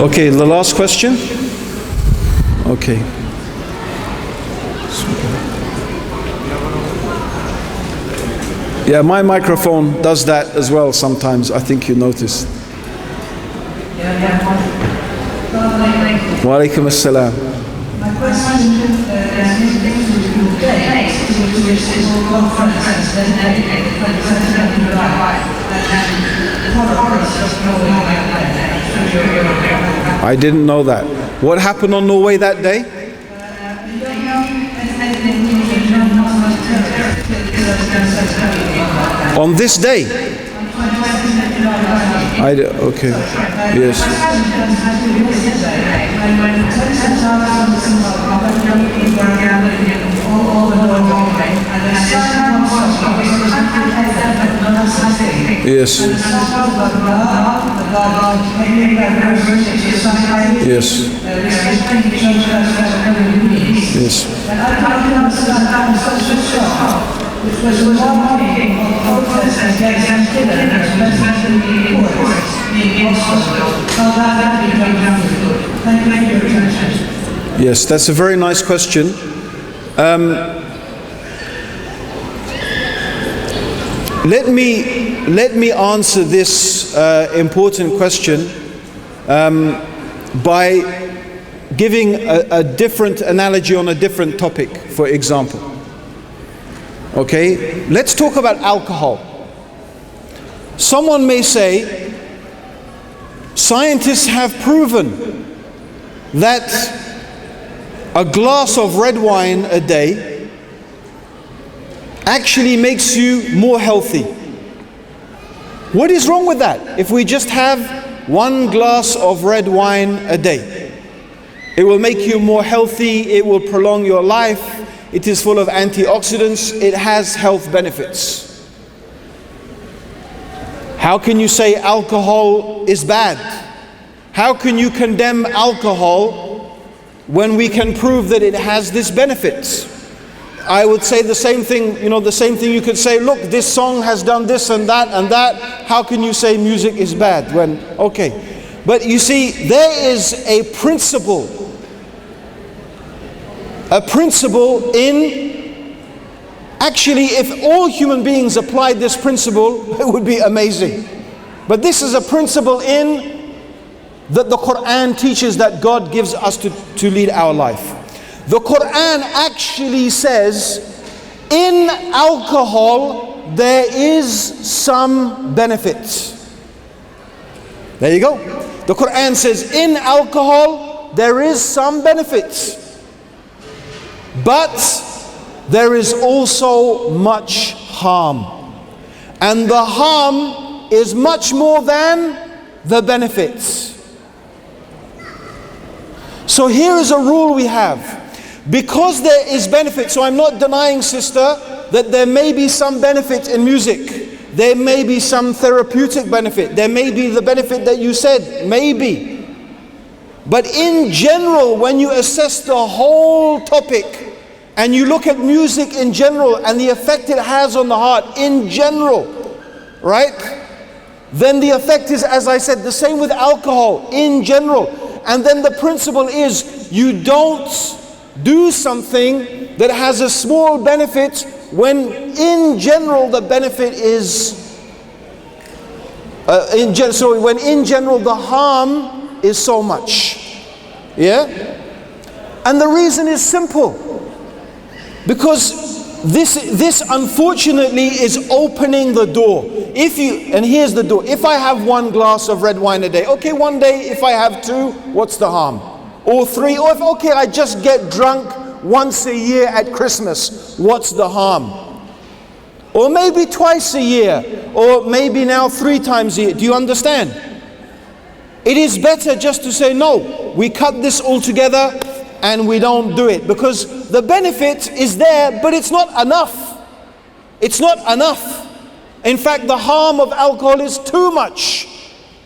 Okay, the last question. Okay. Yeah, my microphone does that as well sometimes. I think you noticed. Wa alaikum assalam. My question is linked to the date, which is all conference dedicated to the I didn't know that. What happened on Norway that day? On this day? Okay. Yes. Yes. Yes. Yes. Yes, that's a very nice question. Let me answer this important question by giving a different analogy on a different topic, for example. Okay, let's talk about alcohol. Someone may say, scientists have proven that a glass of red wine a day actually makes you more healthy. What is wrong with that? If we just have one glass of red wine a day, it will make you more healthy, it will prolong your life, it is full of antioxidants, it has health benefits. How can you say alcohol is bad? How can you condemn alcohol when we can prove that it has this benefit? I would say the same thing, the same thing you could say, look, this song has done this and that and that. How can you say music is bad when, okay. But you see, there is a principle in, actually, if all human beings applied this principle, it would be amazing. But this is a principle in that the Quran teaches that God gives us to lead our life. The Quran actually says, in alcohol, there is some benefit. There you go. The Quran says, in alcohol, there is some benefit. But there is also much harm. And the harm is much more than the benefits. So here is a rule we have. Because there is benefit, so I'm not denying, sister, that there may be some benefit in music. There may be some therapeutic benefit. There may be the benefit that you said, maybe. But in general, when you assess the whole topic, and you look at music in general and the effect it has on the heart in general, right? Then the effect is, as I said, the same with alcohol in general. And then the principle is, you don't do something that has a small benefit when in general the benefit is, when in general the harm is so much. Yeah? And the reason is simple. Because this unfortunately is opening the door. And here's the door. If I have one glass of red wine a day, okay, one day if I have two, what's the harm? Or three, or if, okay, I just get drunk once a year at Christmas, what's the harm? Or maybe twice a year, or maybe now 3 times a year. Do you understand? It is better just to say, no, we cut this all together and we don't do it, because the benefit is there, but it's not enough. It's not enough. In fact, the harm of alcohol is too much.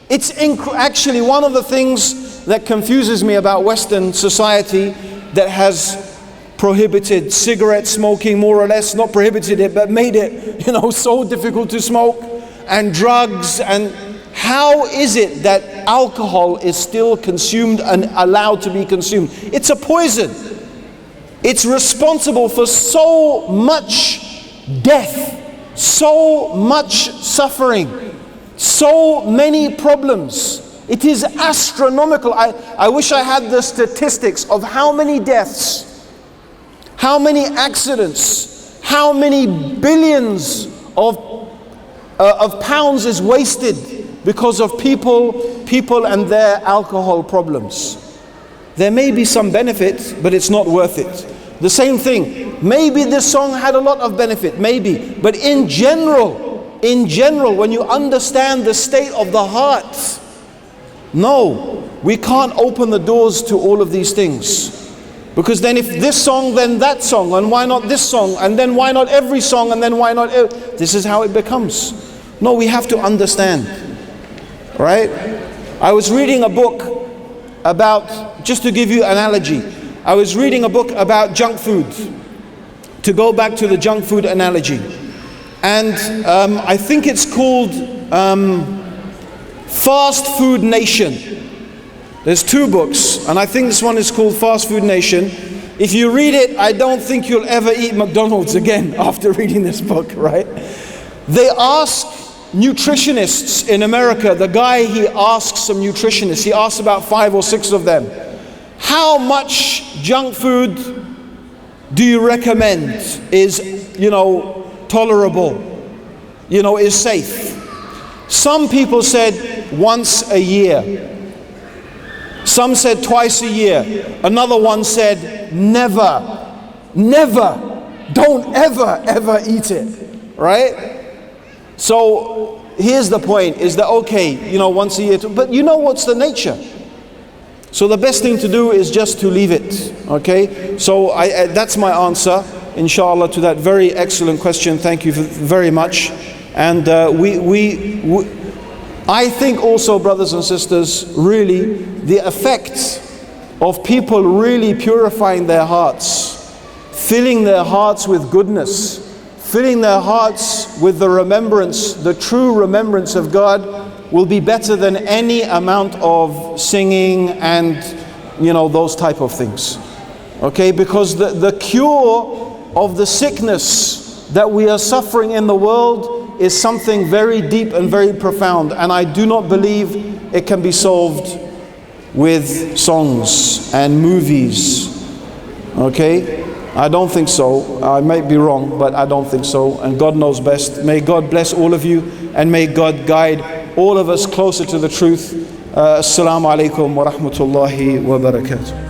It's actually one of the things that confuses me about Western society, that has prohibited cigarette smoking, more or less, not prohibited it, but made it, so difficult to smoke, and drugs, and How is it that alcohol is still consumed and allowed to be consumed? It's a poison. It's responsible for so much death, so much suffering, so many problems. It is astronomical. I wish I had the statistics of how many deaths, how many accidents, how many billions of pounds is wasted because of people and their alcohol problems. There may be some benefit, but it's not worth it. The same thing, maybe this song had a lot of benefit, maybe, but in general, when you understand the state of the heart, no, we can't open the doors to all of these things. Because then if this song, then that song, and why not this song, and then why not every song, and then why not this is how it becomes. No, we have to understand, right? I was reading a book about, just to give you an analogy, I was reading a book about junk food, to go back to the junk food analogy. And I think it's called Fast Food Nation. There's two books, and I think this one is called Fast Food Nation. If you read it, I don't think you'll ever eat McDonald's again after reading this book, right? They ask nutritionists in America, the guy, he asks some nutritionists, he asks about 5 or 6 of them, how much junk food do you recommend is, tolerable, is safe? Some people said once a year. Some said twice a year. Another one said never, don't ever eat it, right? So here's the point, is that okay, once a year, but what's the nature? So the best thing to do is just to leave it, okay? So that's my answer, inshallah, to that very excellent question. Thank you very much. And I think also, brothers and sisters, really the effect of people really purifying their hearts, filling their hearts with goodness, filling their hearts with the remembrance, the true remembrance of God, will be better than any amount of singing and those type of things. Okay, because the cure of the sickness that we are suffering in the world is something very deep and very profound, and I do not believe it can be solved with songs and movies. Okay, I don't think so. I might be wrong, but I don't think so, and God knows best. May God bless all of you, and may God guide all of us closer to the truth. Assalamu alaikum wa rahmatullahi wa barakatuh.